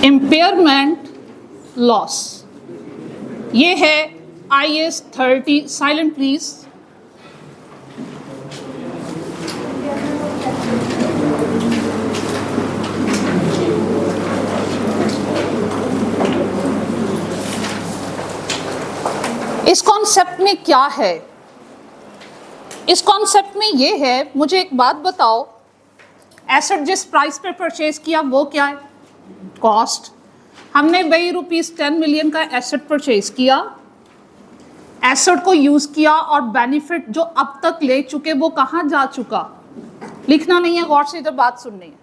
Impairment loss, ये है IAS 30। Silent please. इस कॉन्सेप्ट में क्या है? इस कॉन्सेप्ट में ये है, मुझे एक बात बताओ, एसेट जिस प्राइस पे परचेज किया वो क्या है? कॉस्ट। हमने भाई ₹10 मिलियन का एसेट परचेज किया, एसेट को यूज किया और बेनिफिट जो अब तक ले चुके वो कहाँ जा चुका? लिखना नहीं है, गौर से इधर बात सुननी है।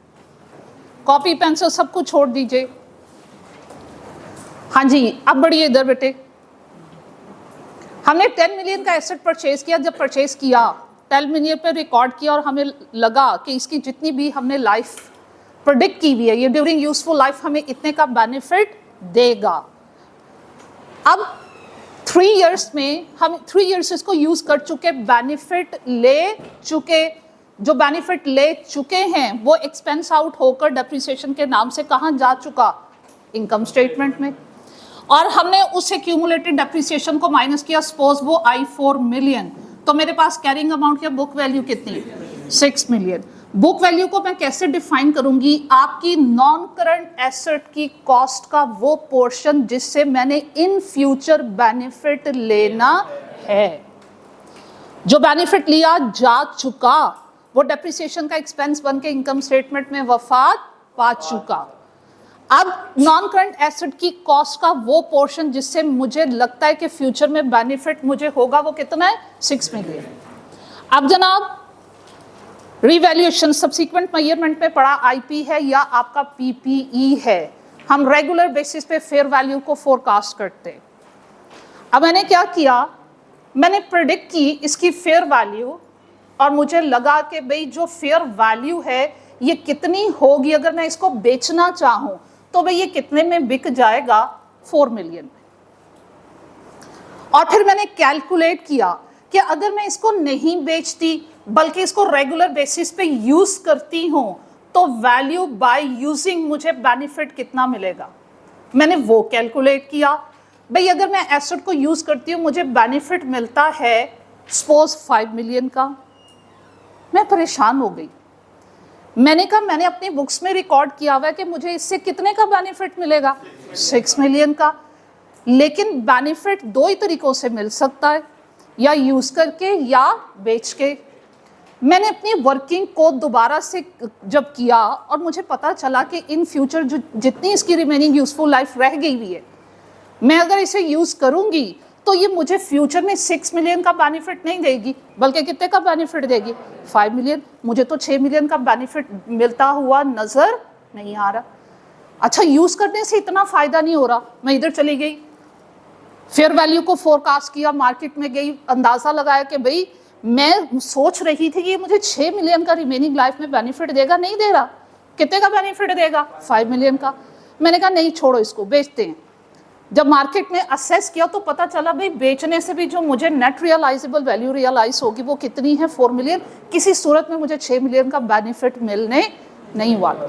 कॉपी पेंसिल सब कुछ छोड़ दीजिए। हाँ जी, अब बढ़िए इधर बेटे। हमने 10 मिलियन का एसेट परचेज किया। जब परचेज किया 10 मिलियन पे रिकॉर्ड किया और हमें लगा कि इसकी जितनी भी हमने लाइफ प्रेडिक्ट की हुई है, ये ड्यूरिंग यूजफुल लाइफ हमें इतने का बेनिफिट देगा। अब 3 इयर्स में हम 3 इयर्स इसको यूज कर चुके, बेनिफिट ले चुके। जो बेनिफिट ले चुके हैं वो एक्सपेंस आउट होकर डेप्रिसिएशन के नाम से कहाँ जा चुका? इनकम स्टेटमेंट में। और हमने उस एक्यूमुलेटेड डेप्रिसिएशन को माइनस किया, सपोज वो आई 4 मिलियन, तो मेरे पास कैरिंग अमाउंट या बुक वैल्यू कितनी? 6 मिलियन। बुक वैल्यू को मैं कैसे डिफाइन करूंगी? आपकी नॉन करंट एसेट की कॉस्ट का वो पोर्शन जिससे मैंने इन फ्यूचर बेनिफिट लेना है। जो बेनिफिट लिया जा चुका वो डेप्रिसिएशन का एक्सपेंस बन के इनकम स्टेटमेंट में वफात पा चुका। अब नॉन करंट एसेट की कॉस्ट का वो पोर्शन जिससे मुझे लगता है कि फ्यूचर में बेनिफिट मुझे होगा, वो कितना है? 6 मिलियन। अब जनाब रिवैल्यूएशन सब्सिक्वेंट मेजरमेंट में पड़ा आईपी है या आपका पीपीई है। हम रेगुलर बेसिस पे फेयर वैल्यू को फोरकास्ट करते। अब मैंने क्या किया, मैंने प्रेडिक्ट की इसकी फेयर वैल्यू और मुझे लगा कि भाई जो फेयर वैल्यू है ये कितनी होगी अगर मैं इसको बेचना चाहूं, तो भाई ये कितने में बिक जाएगा? 4 मिलियन में। और फिर मैंने कैलकुलेट किया कि अगर मैं इसको नहीं बेचती बल्कि इसको रेगुलर बेसिस पे यूज करती हूं तो वैल्यू बाय यूजिंग मुझे बेनिफिट कितना मिलेगा। मैंने वो कैलकुलेट किया। भाई अगर मैं एसेट को यूज करती हूँ मुझे बेनिफिट मिलता है सपोज 5 मिलियन का। मैं परेशान हो गई। मैंने कहा, मैंने अपनी बुक्स में रिकॉर्ड किया हुआ है कि मुझे इससे कितने का बेनिफिट मिलेगा? 6 मिलियन का। लेकिन बेनिफिट 2 ही तरीकों से मिल सकता है, या यूज करके या बेच के। मैंने अपनी वर्किंग को दोबारा से जब किया और मुझे पता चला कि इन फ्यूचर जो जितनी इसकी रिमेनिंग यूजफुल लाइफ रह गई हुई है, मैं अगर इसे यूज करूंगी तो ये मुझे फ्यूचर में 6 मिलियन का बेनिफिट नहीं देगी, बल्कि कितने का बेनिफिट देगी? 5 मिलियन। मुझे तो 6 मिलियन का बेनिफिट मिलता हुआ नजर नहीं आ रहा। अच्छा, यूज करने से इतना फायदा नहीं हो रहा। मैं इधर चली गई, फेयर वैल्यू को फोरकास्ट किया, मार्केट में गई, अंदाजा लगाया कि भाई मैं सोच रही थी कि मुझे 6 मिलियन का रिमेनिंग लाइफ में बेनिफिट देगा, नहीं दे रहा। कितने का बेनिफिट देगा? 5 मिलियन का। मैंने कहा नहीं, छोड़ो, इसको बेचते हैं। जब मार्केट में असेस किया तो पता चला भाई बेचने से भी जो मुझे नेट रियलाइजेबल वैल्यू रियलाइज होगी वो कितनी है? 4 मिलियन। किसी सूरत में मुझे 6 मिलियन का बेनिफिट मिलने नहीं वाला।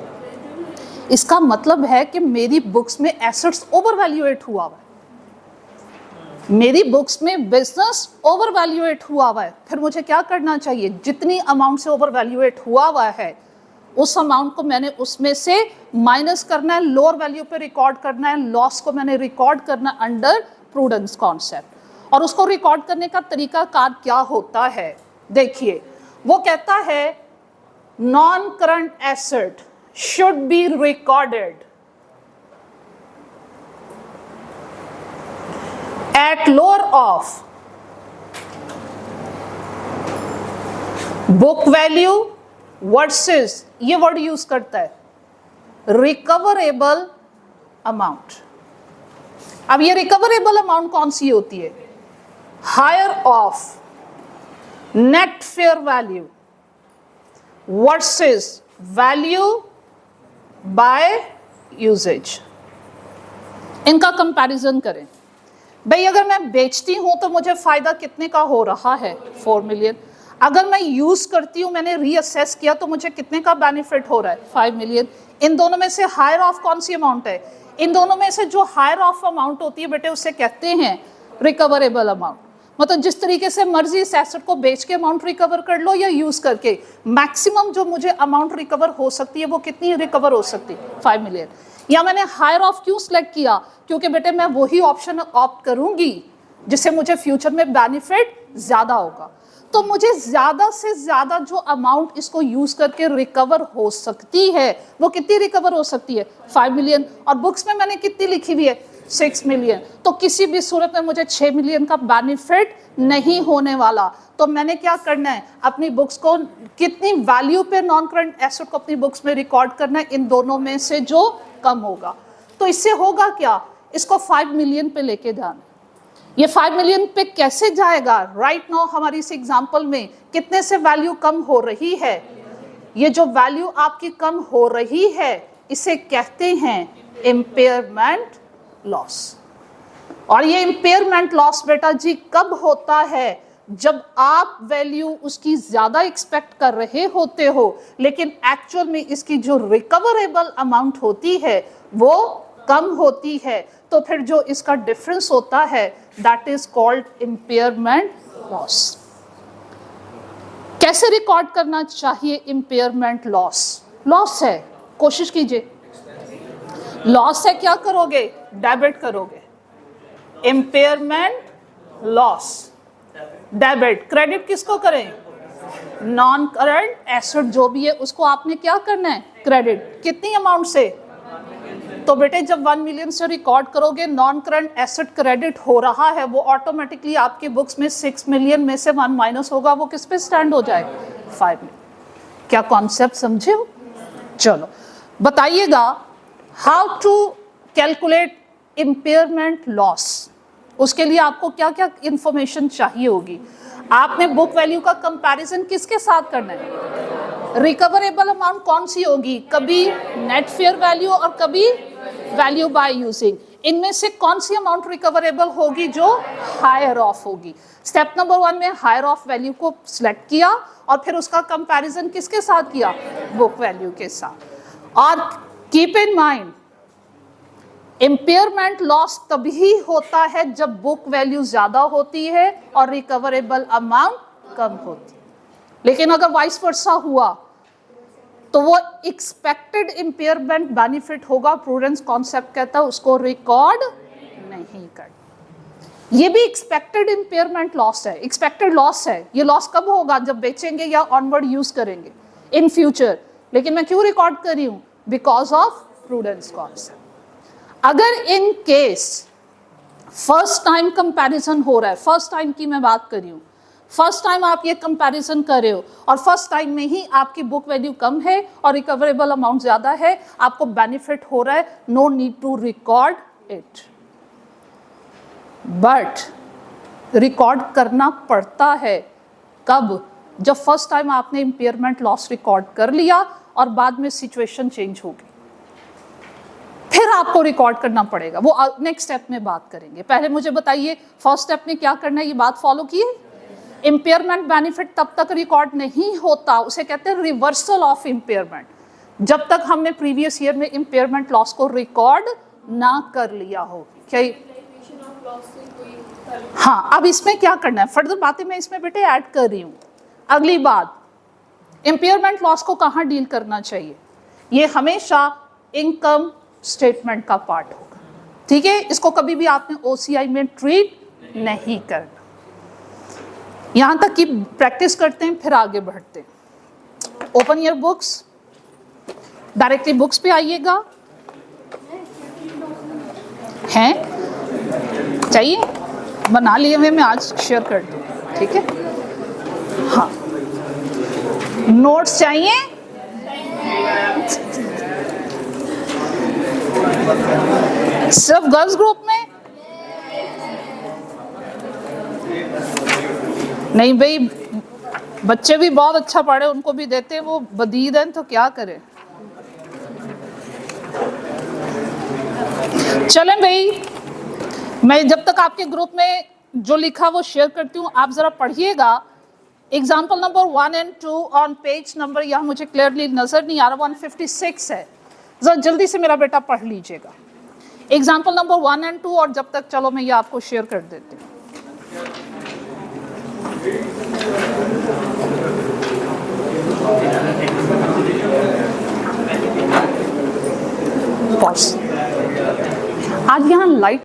इसका मतलब है कि मेरी बुक्स में एसेट्स ओवर वैल्यूएट हुआ हुआ है, मेरी बुक्स में बिजनेस ओवर वैल्यूएट हुआ हुआ है। फिर मुझे क्या करना चाहिए? जितनी अमाउंट से ओवर वैल्यूएट हुआ हुआ है उस अमाउंट को मैंने उसमें से माइनस करना है, लोअर वैल्यू पे रिकॉर्ड करना है। लॉस को मैंने रिकॉर्ड करना अंडर प्रूडेंस कॉन्सेप्ट। और उसको रिकॉर्ड करने का तरीका कार क्या होता है? देखिए, वो कहता है non current asset should be recorded at lower of book value versus, ये वर्ड यूज करता है, रिकवरेबल अमाउंट। अब ये रिकवरेबल अमाउंट कौन सी होती है? Higher of net fair value versus value by uses. इनका कंपैरिजन करें। भाई अगर मैं बेचती हूं तो मुझे फायदा कितने का हो रहा है? 4 मिलियन। अगर मैं यूज करती हूँ, मैंने रीअसेस किया, तो मुझे कितने का बेनिफिट हो रहा है? 5 मिलियन। इन दोनों में से हायर ऑफ कौन सी अमाउंट है? इन दोनों में से जो हायर ऑफ अमाउंट होती है बेटे, उससे कहते हैं रिकवरेबल अमाउंट। मतलब जिस तरीके से मर्जी इस एसेट को बेच के अमाउंट रिकवर कर लो या यूज करके, मैक्सिमम जो मुझे अमाउंट रिकवर हो सकती है वो कितनी रिकवर हो सकती है? 5 मिलियन। या मैंने हायर ऑफ क्यों सिलेक्ट किया? क्योंकि बेटे मैं वही ऑप्शन ऑप्ट करूंगी जिससे मुझे फ्यूचर में बेनिफिट ज्यादा होगा। तो मुझे ज्यादा से ज्यादा जो अमाउंट इसको यूज करके रिकवर हो सकती है वो कितनी रिकवर हो सकती है? 5 मिलियन। और बुक्स में मैंने कितनी लिखी हुई है? 6 मिलियन। तो किसी भी सूरत में मुझे 6 मिलियन का बेनिफिट नहीं होने वाला। तो मैंने क्या करना है, अपनी बुक्स को कितनी वैल्यू पे नॉन करंट एसेट को अपनी बुक्स में रिकॉर्ड करना है, इन दोनों में से जो कम होगा। तो इससे होगा क्या, इसको 5 मिलियन पे लेके जाना। ये 5 मिलियन पे कैसे जाएगा? राइट नाउ हमारी इस एग्जांपल में कितने से वैल्यू कम हो रही है? ये जो वैल्यू आपकी कम हो रही है इसे कहते हैं इम्पेयरमेंट लॉस। और ये इम्पेयरमेंट लॉस बेटा जी कब होता है? जब आप वैल्यू उसकी ज्यादा एक्सपेक्ट कर रहे होते हो, लेकिन एक्चुअल में इसकी जो रिकवरेबल अमाउंट होती है वो कम होती है। तो फिर जो इसका डिफरेंस होता है that is called impairment loss. कैसे रिकॉर्ड करना चाहिए इम्पेयरमेंट लॉस? लॉस है, कोशिश कीजिए। लॉस है, क्या करोगे? डेबिट करोगे। Impairment loss debit. क्रेडिट किसको करें? नॉन करंट एसेट जो भी है उसको आपने क्या करना है? क्रेडिट। कितनी अमाउंट से? तो बेटे जब 1 मिलियन से रिकॉर्ड करोगे, नॉन करंट एसेट क्रेडिट हो रहा है, वो ऑटोमेटिकली आपके बुक्स में 6 मिलियन में से 1 माइनस होगा, वो किस पे स्टैंड हो जाएगा? 5 मिलियन। क्या कॉन्सेप्ट समझे हो? चलो बताइएगा how to calculate impairment loss. उसके लिए आपको क्या क्या इंफॉर्मेशन चाहिए होगी? आपने बुक वैल्यू का कंपैरिजन किसके साथ करना है? रिकवरेबल अमाउंट कौन सी होगी? कभी नेट फेयर वैल्यू और कभी वैल्यू बाय यूजिंग। इनमें से कौन सी अमाउंट रिकवरेबल होगी? जो हायर ऑफ होगी। स्टेप नंबर 1 में हायर ऑफ वैल्यू को सिलेक्ट किया और फिर उसका कंपैरिजन किसके साथ किया? बुक वैल्यू के साथ। और keep in mind impairment loss तभी होता है जब बुक वैल्यू ज्यादा होती है और रिकवरेबल अमाउंट कम होती है। लेकिन अगर वाइस वर्सा हुआ तो वो एक्सपेक्टेड इम्पेयरमेंट बेनिफिट होगा। प्रूडेंस कॉन्सेप्ट कहता है उसको रिकॉर्ड नहीं करना। ये भी एक्सपेक्टेड इम्पेयरमेंट लॉस है, एक्सपेक्टेड लॉस है। ये लॉस कब होगा? जब बेचेंगे या ऑनवर्ड यूज करेंगे इन फ्यूचर। लेकिन मैं क्यों रिकॉर्ड कर रही हूँ? Because of prudence concept. अगर in case first time comparison हो रहा है, फर्स्ट टाइम की मैं बात कर रही हूँ, फर्स्ट टाइम आप ये कंपैरिजन कर रहे हो और फर्स्ट टाइम में ही आपकी बुक वैल्यू कम है और रिकवरेबल अमाउंट ज्यादा है, आपको बेनिफिट हो रहा है, no need to record it. But record करना पड़ता है कब? जब फर्स्ट टाइम आपने इम्पेयरमेंट लॉस रिकॉर्ड कर लिया और बाद में सिचुएशन चेंज हो गई, फिर आपको रिकॉर्ड करना पड़ेगा। वो नेक्स्ट स्टेप में बात करेंगे। पहले मुझे बताइए फर्स्ट स्टेप में क्या करना है, ये बात फॉलो किए। इम्पेयरमेंट बेनिफिट तब तक रिकॉर्ड नहीं होता, उसे कहते हैं रिवर्सल ऑफ इम्पेयरमेंट, जब तक हमने प्रीवियस ईयर में इम्पेयरमेंट लॉस को रिकॉर्ड ना कर लिया हो। क्या? हाँ, अब इसमें क्या करना है, फर्दर बातें मैं इसमें बेटे ऐड कर रही हूँ। अगली बात, इम्पेयरमेंट लॉस को कहाँ डील करना चाहिए? ये हमेशा इनकम स्टेटमेंट का पार्ट होगा, ठीक है? इसको कभी भी आपने ओसीआई में ट्रीट नहीं करना। यहां तक कि प्रैक्टिस करते हैं फिर आगे बढ़ते हैं। Open your books, directly books पे आइएगा। हैं चाहिए? बना लिए हुए मैं आज शेयर कर दूँ, ठीक है? हाँ, नोट्स चाहिए? सिर्फ गर्ल्स ग्रुप में? नहीं भाई, बच्चे भी बहुत अच्छा पढ़े, उनको भी देते हैं, वो बदीद हैं तो क्या करें। चलें भाई, मैं जब तक आपके ग्रुप में जो लिखा वो शेयर करती हूँ, आप जरा पढ़िएगा example number 1 and 2 on page number, यहाँ मुझे क्लियरली नजर नहीं आ रहा, 156 है, जरा जल्दी से मेरा बेटा पढ़ लीजिएगा। एग्जाम्पल नंबर 1 and 2, और जब तक चलो मैं ये आपको शेयर कर देती हूँ। Pause.